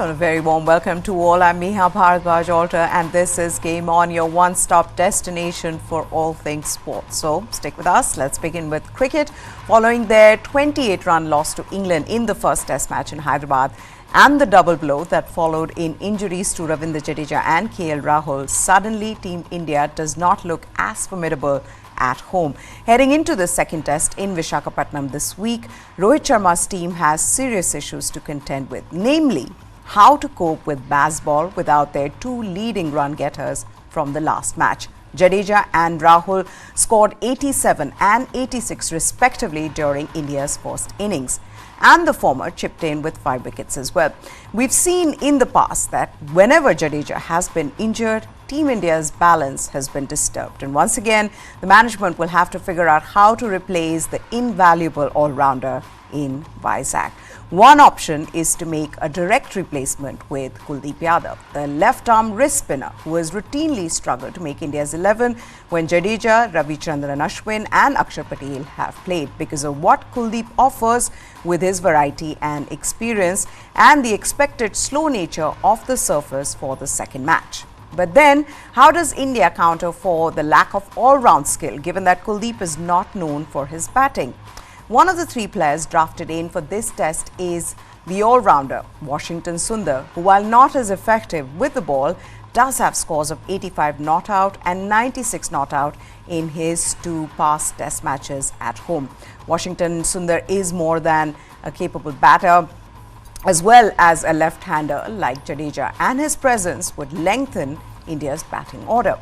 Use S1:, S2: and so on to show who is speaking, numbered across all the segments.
S1: Well, a very warm welcome to all. I'm Miha Bharadwaj Alter, and this is Game On, your one-stop destination for all things sports. So stick with us. Let's begin with cricket. Following their 28-run loss to England in the first Test match in Hyderabad and the double blow that followed in injuries to Ravindra Jadeja and KL Rahul, suddenly Team India does not look as formidable at home. Heading into the second test in Visakhapatnam this week, Rohit Sharma's team has serious issues to contend with, namely how to cope with Bazball without their two leading run-getters from the last match. Jadeja and Rahul scored 87 and 86 respectively during India's first innings, and the former chipped in with 5 wickets as well. We've seen in the past that whenever Jadeja has been injured, Team India's balance has been disturbed, and once again the management will have to figure out how to replace the invaluable all-rounder in Vizag. One option is to make a direct replacement with Kuldeep Yadav, the left-arm wrist spinner who has routinely struggled to make India's 11 when Jadeja, Ravichandran Ashwin and Akshar Patel have played, because of what Kuldeep offers with his variety and experience and the expected slow nature of the surface for the second match. But then, how does India counter for the lack of all-round skill, given that Kuldeep is not known for his batting? One of the 3 players drafted in for this test is the all-rounder, Washington Sundar, who, while not as effective with the ball, does have scores of 85 not out and 96 not out in his 2 past test matches at home. Washington Sundar is more than a capable batter, as well as a left-hander like Jadeja, and his presence would lengthen India's batting order.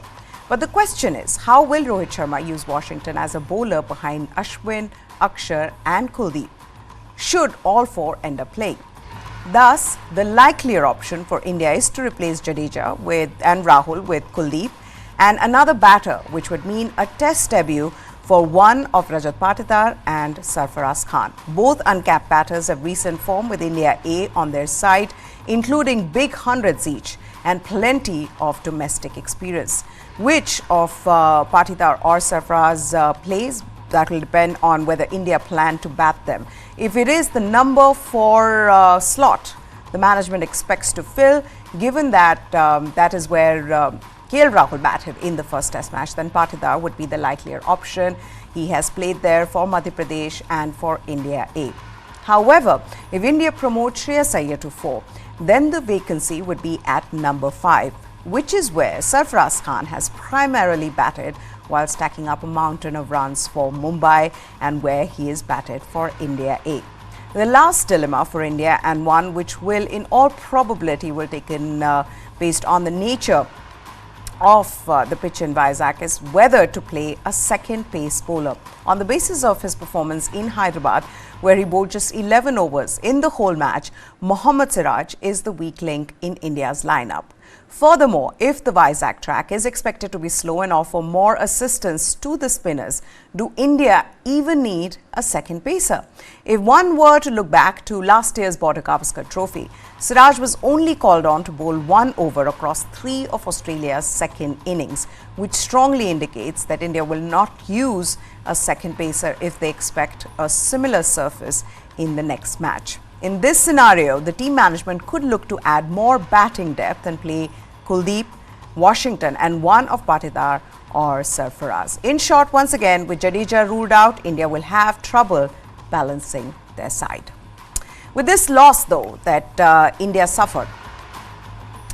S1: But the question is, how will Rohit Sharma use Washington as a bowler behind Ashwin, Akshar and Kuldeep, should all 4 end up playing? Thus, the likelier option for India is to replace Jadeja and Rahul with Kuldeep and another batter, which would mean a test debut for one of Rajat Patidar and Sarfaraz Khan. Both uncapped batters have recent form with India A on their side, including big hundreds each and plenty of domestic experience. Which of Patidar or Sarfaraz plays, that will depend on whether India plan to bat them. If it is the number 4 slot the management expects to fill, given that that is where KL Rahul batted in the first test match, then Patidar would be the likelier option. He has played there for Madhya Pradesh and for India A. However, if India promotes Shreyas Iyer to 4, then the vacancy would be at number 5, which is where Sarfaraz Khan has primarily batted while stacking up a mountain of runs for Mumbai, and where he is batted for India A. The last dilemma for India, and one which will in all probability will taken based on the nature of the pitch in Vizag, is whether to play a second pace bowler. On the basis of his performance in Hyderabad, where he bowled just 11 overs in the whole match, Mohammad Siraj is the weak link in India's lineup. Furthermore, if the Vizag track is expected to be slow and offer more assistance to the spinners, do India even need a second pacer? If one were to look back to last year's Border Gavaskar Trophy, Siraj was only called on to bowl 1 over across 3 of Australia's second innings, which strongly indicates that India will not use a second pacer if they expect a similar surface in the next match. In this scenario, the team management could look to add more batting depth and play Kuldeep, Washington and one of Patidar or Sarfaraz. In short, once again, with Jadeja ruled out, India will have trouble balancing their side. With this loss, though, that India suffered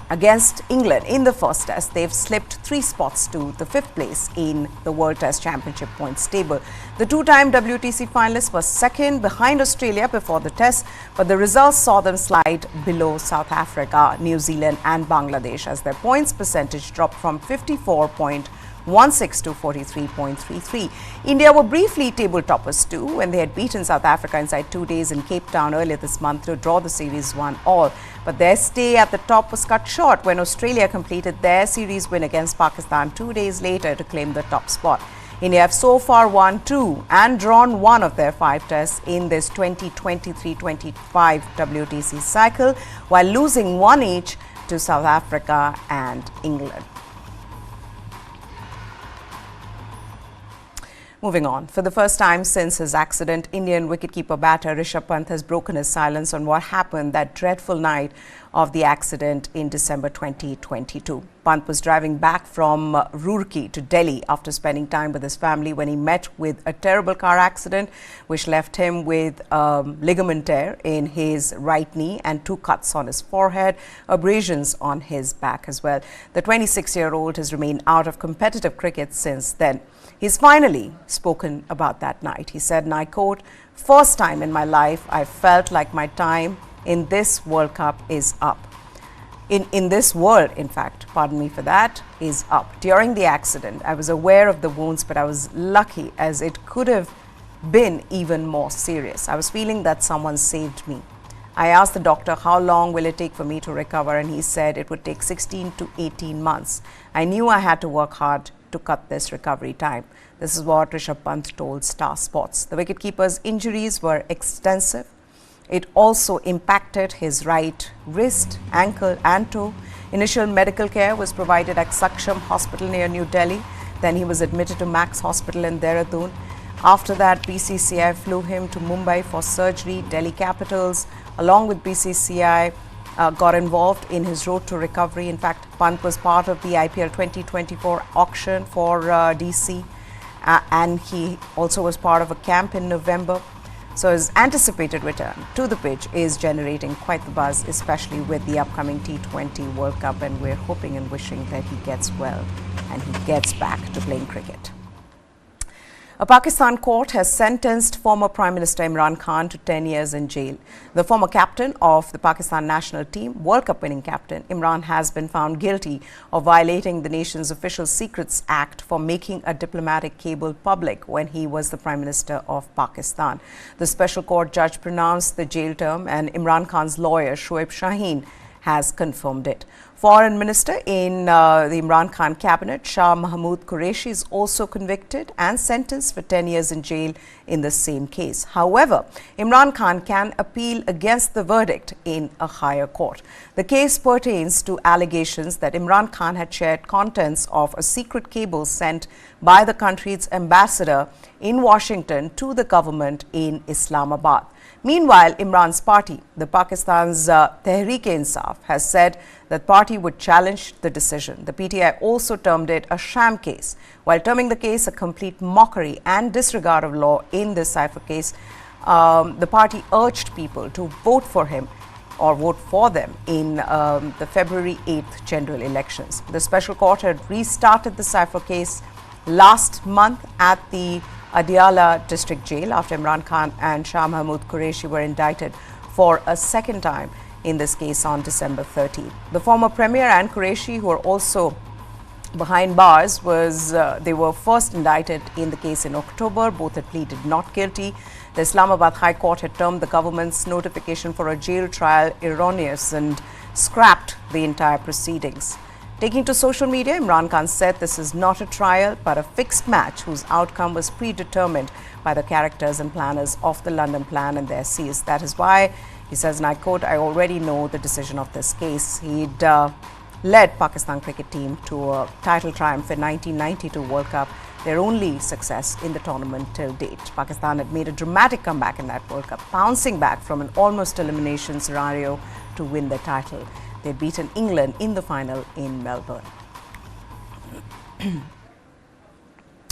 S1: against England in the first test, they've slipped 3 spots to the 5th place in the World Test Championship points table. The 2-time WTC finalists were second behind Australia before the test, but the results saw them slide below South Africa, New Zealand and Bangladesh, as their points percentage dropped from 54.16 to 43.33. India were briefly table toppers too, when they had beaten South Africa inside 2 days in Cape Town earlier this month to draw the series 1-all. But their stay at the top was cut short when Australia completed their series win against Pakistan 2 days later to claim the top spot. India have so far won 2 and drawn 1 of their 5 tests in this 2023-25 WTC cycle, while losing 1 each to South Africa and England. Moving on, for the first time since his accident, Indian wicketkeeper batter Rishabh Pant has broken his silence on what happened that dreadful night of the accident in December 2022. Pant was driving back from Roorkee to Delhi after spending time with his family when he met with a terrible car accident which left him with ligament tear in his right knee and 2 cuts on his forehead, abrasions on his back as well. The 26-year-old has remained out of competitive cricket since then. He's finally spoken about that night. He said, and I quote, "First time in my life I felt like my time in this World Cup is up. In this world, in fact, pardon me for that, is up. During the accident, I was aware of the wounds, but I was lucky as it could have been even more serious. I was feeling that someone saved me. I asked the doctor, how long will it take for me to recover? And he said it would take 16 to 18 months. I knew I had to work hard to cut this recovery time." This is what Rishabh Pant told Star Sports. The wicketkeeper's injuries were extensive. It also impacted his right wrist, ankle and toe. Initial medical care was provided at Saksham Hospital near New Delhi. Then he was admitted to Max Hospital in Dehradun. After that, BCCI flew him to Mumbai for surgery. Delhi Capitals, along with BCCI, got involved in his road to recovery. In fact, Pant was part of the IPL 2024 auction for DC, and he also was part of a camp in November. So his anticipated return to the pitch is generating quite the buzz, especially with the upcoming T20 World Cup, and we're hoping and wishing that he gets well and he gets back to playing cricket. A Pakistan court has sentenced former Prime Minister Imran Khan to 10 years in jail. The former captain of the Pakistan national team, World Cup winning captain, Imran has been found guilty of violating the nation's Official Secrets Act for making a diplomatic cable public when he was the Prime Minister of Pakistan. The special court judge pronounced the jail term, and Imran Khan's lawyer, Shoaib Shaheen, has confirmed it. Foreign Minister in the Imran Khan cabinet, Shah Mahmood Qureshi, is also convicted and sentenced for 10 years in jail in the same case. However, Imran Khan can appeal against the verdict in a higher court. The case pertains to allegations that Imran Khan had shared contents of a secret cable sent by the country's ambassador in Washington to the government in Islamabad. Meanwhile, Imran's party, the Pakistan's Tehreek-e-Insaf, has said that party would challenge the decision. The PTI also termed it a sham case, while terming the case a complete mockery and disregard of law. In this cipher case, the party urged people to vote for him or vote for them in the February 8th general elections. The special court had restarted the cipher case last month at the Adiala district jail after Imran Khan and Shah Mahmood Qureshi were indicted for a second time in this case on December 30th. The former premier and Qureshi, who are also behind bars, they were first indicted in the case in October. Both had pleaded not guilty. The Islamabad High Court had termed the government's notification for a jail trial erroneous and scrapped the entire proceedings. Taking to social media, Imran Khan said this is not a trial but a fixed match whose outcome was predetermined by the characters and planners of the London plan and their seals. That is why, he says, and I quote, "I already know the decision of this case." He'd led Pakistan cricket team to a title triumph in 1992 World Cup, their only success in the tournament till date. Pakistan had made a dramatic comeback in that World Cup, bouncing back from an almost elimination scenario to win the title. They'd beaten England in the final in Melbourne.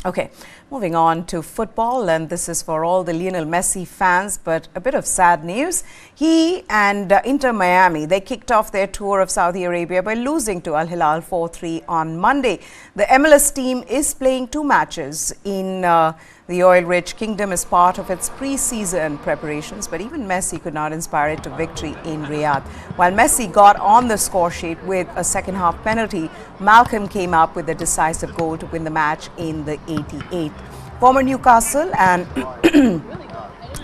S1: Okay, moving on to football, and this is for all the Lionel Messi fans, but a bit of sad news. He and Inter Miami, they kicked off their tour of Saudi Arabia by losing to Al Hilal 4-3 on Monday. The MLS team is playing 2 matches in the oil-rich kingdom as part of its pre-season preparations, but even Messi could not inspire it to victory in Riyadh. While Messi got on the score sheet with a second-half penalty, Malcolm came up with a decisive goal to win the match in the 88th. Former Newcastle and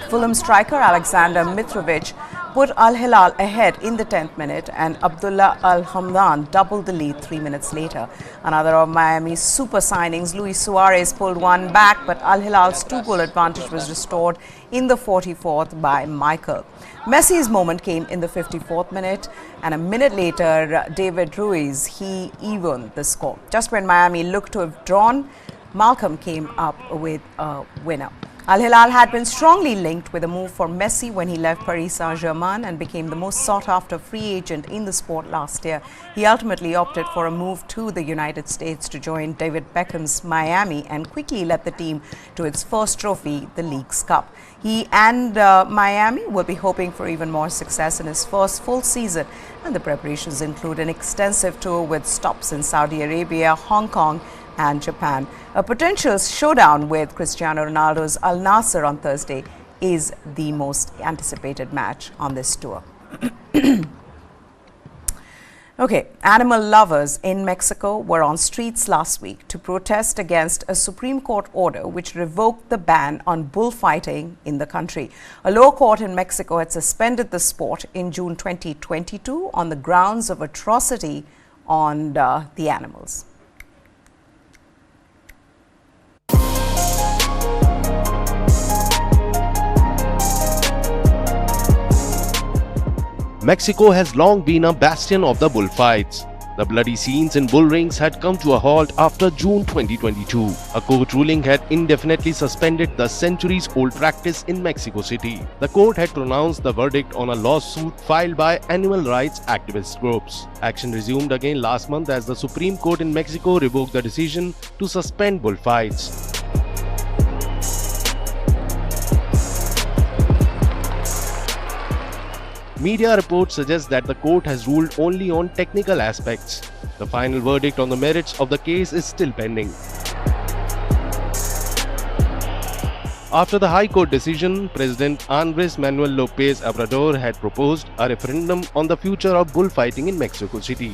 S1: Fulham striker Alexander Mitrovic put Al Hilal ahead in the 10th minute, and Abdullah Al Hamdan doubled the lead 3 minutes later. Another of Miami's super signings, Luis Suarez, pulled one back, but Al Hilal's 2-goal advantage was restored in the 44th by Michael. Messi's moment came in the 54th minute, and a minute later, David Ruiz, he evened the score. Just when Miami looked to have drawn, Malcolm came up with a winner. Al Hilal had been strongly linked with a move for Messi when he left Paris Saint-Germain and became the most sought-after free agent in the sport last year. He ultimately opted for a move to the United States to join David Beckham's Miami and quickly led the team to its first trophy, the League's Cup. He and Miami will be hoping for even more success in his first full season, and the preparations include an extensive tour with stops in Saudi Arabia, Hong Kong and Japan. A potential showdown with Cristiano Ronaldo's Al Nassr on Thursday is the most anticipated match on this tour. Okay, animal lovers in Mexico were on streets last week to protest against a Supreme Court order which revoked the ban on bullfighting in the country. A lower court in Mexico had suspended the sport in June 2022 on the grounds of atrocity on the animals.
S2: Mexico has long been a bastion of the bullfights. The bloody scenes in bull rings had come to a halt after June 2022. A court ruling had indefinitely suspended the centuries-old practice in Mexico City. The court had pronounced the verdict on a lawsuit filed by animal rights activist groups. Action resumed again last month as the Supreme Court in Mexico revoked the decision to suspend bullfights. Media reports suggest that the court has ruled only on technical aspects. The final verdict on the merits of the case is still pending. After the High Court decision, President Andrés Manuel López Obrador had proposed a referendum on the future of bullfighting in Mexico City.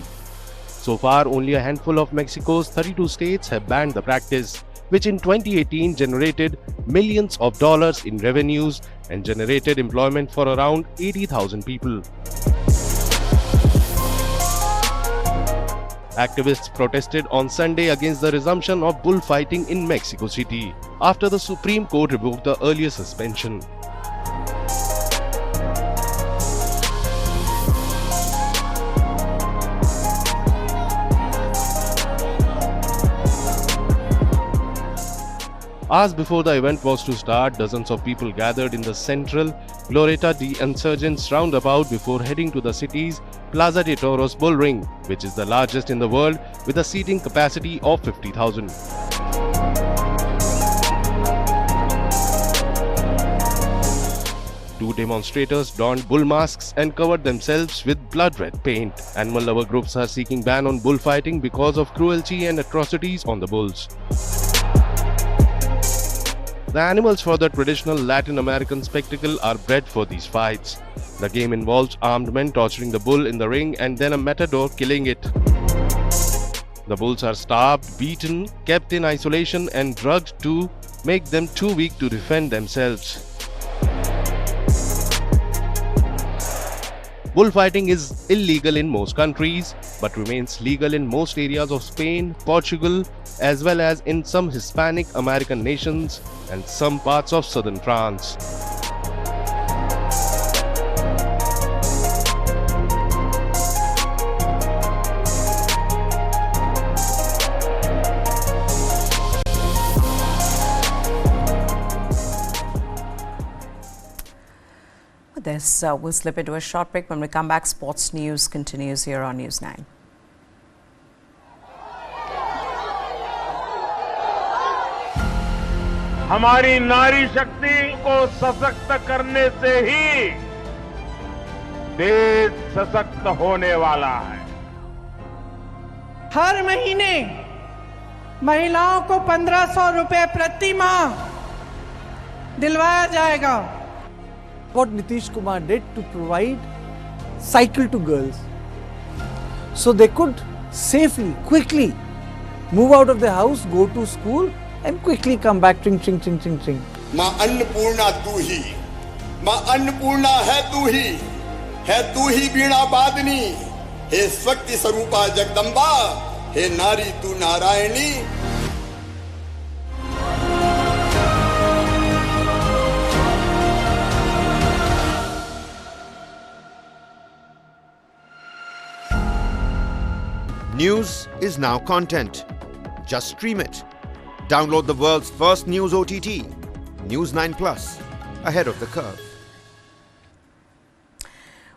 S2: So far, only a handful of Mexico's 32 states have banned the practice, which in 2018 generated millions of dollars in revenues and generated employment for around 80,000 people. Activists protested on Sunday against the resumption of bullfighting in Mexico City after the Supreme Court revoked the earlier suspension. Hours before the event was to start, dozens of people gathered in the central Glorieta de Insurgents roundabout before heading to the city's Plaza de Toros bull ring, which is the largest in the world with a seating capacity of 50,000. Two demonstrators donned bull masks and covered themselves with blood-red paint. Animal lover groups are seeking ban on bullfighting because of cruelty and atrocities on the bulls. The animals for the traditional Latin American spectacle are bred for these fights. The game involves armed men torturing the bull in the ring and then a matador killing it. The bulls are starved, beaten, kept in isolation and drugged to make them too weak to defend themselves. Bullfighting is illegal in most countries, but remains legal in most areas of Spain, Portugal, as well as in some Hispanic American nations and some parts of southern France.
S1: With this, we'll slip into a short break. When we come back, sports news continues here on News9.
S3: हमारी नारी शक्ति को सशक्त करने से ही देश सशक्त होने वाला है।
S4: हर महीने महिलाओं को 1500 रुपए प्रति माह दिलवाया जाएगा।
S5: What Nitish Kumar did to provide cycle to girls, so they could safely, quickly move out of the house, go to school, and quickly come back. Tring, tring, tring, tring, tring.
S6: माँ अन्नपूर्णा तू ही, माँ अन्नपूर्णा है तू ही वीणा वादनी, हे शक्ति स्वरूपा जगदम्बा, हे नारी तू Narayani.
S7: News is now content. Just stream it. Download the world's first news OTT. News9 Plus, ahead of the curve.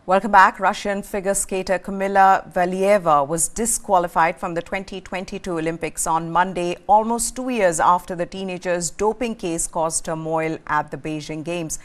S1: Welcome back. Russian figure skater Kamila Valieva was disqualified from the 2022 Olympics on Monday, almost 2 years after the teenager's doping case caused turmoil at the Beijing Games.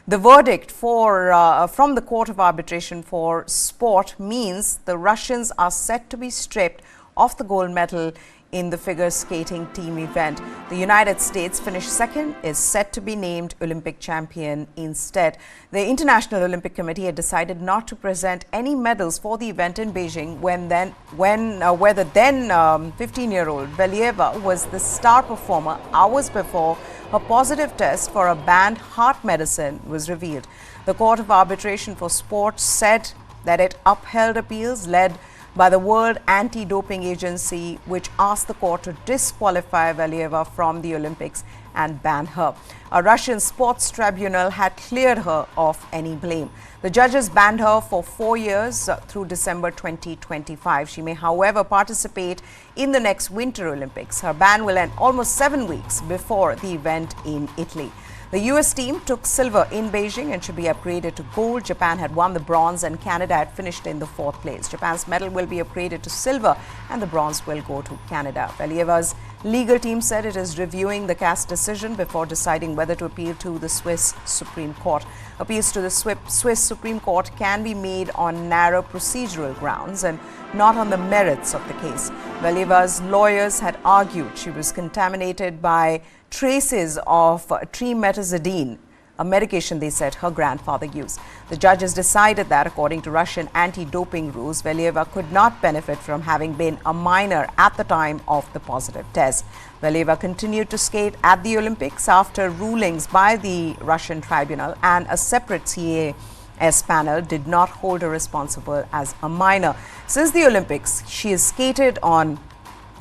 S1: The verdict from the Court of Arbitration for Sport means the Russians are set to be stripped of the gold medal in the figure skating team event. The United States, finished second, is set to be named Olympic champion instead. The International Olympic Committee had decided not to present any medals for the event in Beijing where the then 15-year-old Valieva was the star performer hours before her positive test for a banned heart medicine was revealed. The Court of Arbitration for Sport said that it upheld appeals led by the World Anti-Doping Agency, which asked the court to disqualify Valieva from the Olympics and ban her. A Russian sports tribunal had cleared her of any blame. The judges banned her for 4 years through December 2025. She may, however, participate in the next Winter Olympics. Her ban will end almost 7 weeks before the event in Italy. The US team took silver in Beijing and should be upgraded to gold. Japan had won the bronze and Canada had finished in the 4th place. Japan's medal will be upgraded to silver and the bronze will go to Canada. Valieva's legal team said it is reviewing the CAS decision before deciding whether to appeal to the Swiss Supreme Court. Appeals to the Swiss Supreme Court can be made on narrow procedural grounds and not on the merits of the case. Valieva's lawyers had argued she was contaminated by traces of trimetazidine, a medication they said her grandfather used. The judges decided that, according to Russian anti-doping rules, Valieva could not benefit from having been a minor at the time of the positive test. Valieva continued to skate at the Olympics after rulings by the Russian tribunal, and a separate CAS panel did not hold her responsible as a minor. Since the Olympics, she has skated on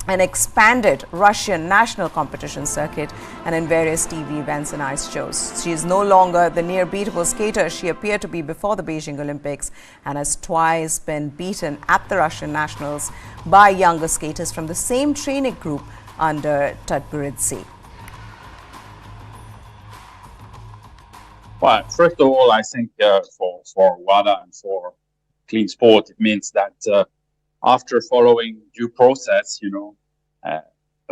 S1: an expanded Russian national competition circuit and in various TV events and ice shows. She is no longer the near-beatable skater she appeared to be before the Beijing Olympics and has twice been beaten at the Russian nationals by younger skaters from the same training group under Tudburidze.
S8: Well, first of all, I think for WADA and for clean sport, it means that after following due process, a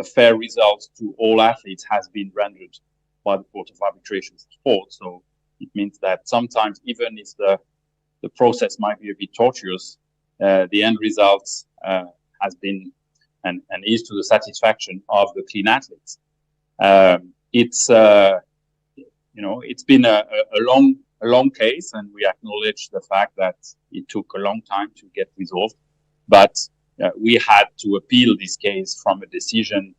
S8: fair result to all athletes has been rendered by the Court of Arbitration for Sport. So it means that sometimes, even if the process might be a bit tortuous, the end result has been and is to the satisfaction of the clean athletes. It's been a long case, and we acknowledge the fact that it took a long time to get resolved. But we had to appeal this case from a decision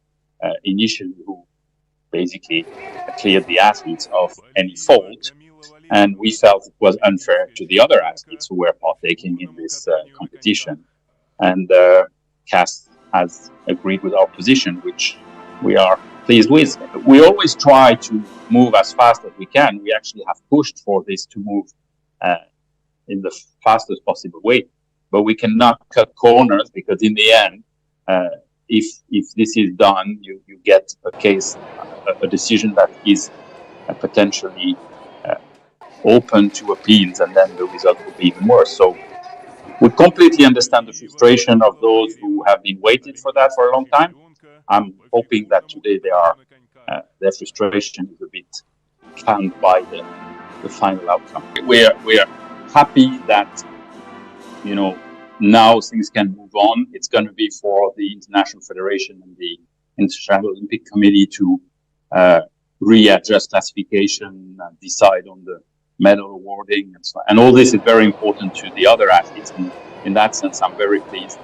S8: initially who basically cleared the athletes of any fault. And we felt it was unfair to the other athletes who were partaking in this competition. And CAS has agreed with our position, which we are pleased with. We always try to move as fast as we can. We actually have pushed for this to move in the fastest possible way. But we cannot cut corners, because in the end, if this is done, you get a case, a decision that is potentially open to appeals, and then the result will be even worse. So we completely understand the frustration of those who have been waiting for that for a long time. I'm hoping that today their frustration is a bit calmed by the final outcome. We are happy that now things can move on. It's going to be for the International Federation and the International Olympic Committee to readjust classification and decide on the medal awarding and so on. And all this is very important to the other athletes. And in that sense, I'm very pleased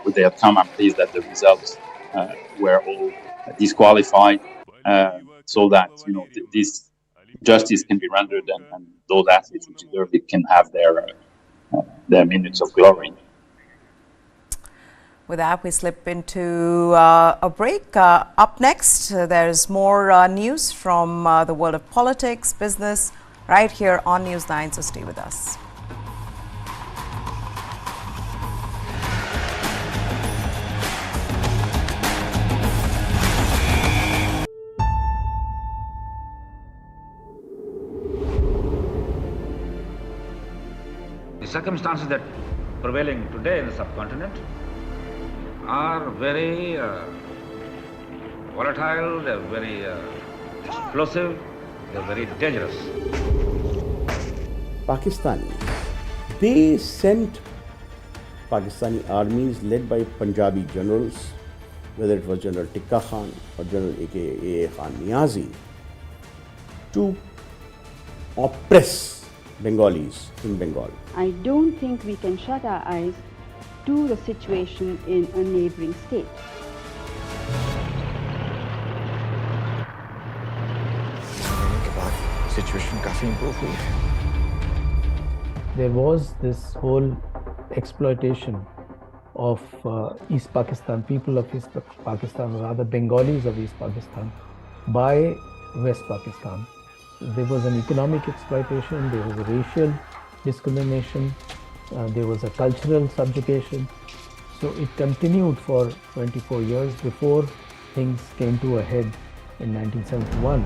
S8: with the outcome. I'm pleased that the results were all disqualified, so that this justice can be rendered, and those athletes who deserve it can have their minutes of glory.
S1: With that, we slip into a break. Up next, there's more news from the world of politics, business, right here on News9, so stay with us.
S9: circumstances that prevailing today in the subcontinent are very volatile, they're very explosive, they're very dangerous.
S10: Pakistanis, they sent Pakistani armies led by Punjabi generals, whether it was General Tikka Khan or General A.K. Khan Niazi, to oppress Bengalis in Bengal.
S11: I don't think we can shut our eyes to the situation in a neighboring state.
S12: Situation काफी improve हुई है.
S13: There was this whole exploitation of East Pakistan, people of East Pakistan, rather Bengalis of East Pakistan, by West Pakistan. There was an economic exploitation, there was a racial discrimination, there was a cultural subjugation. So it continued for 24 years before things came to a head in 1971.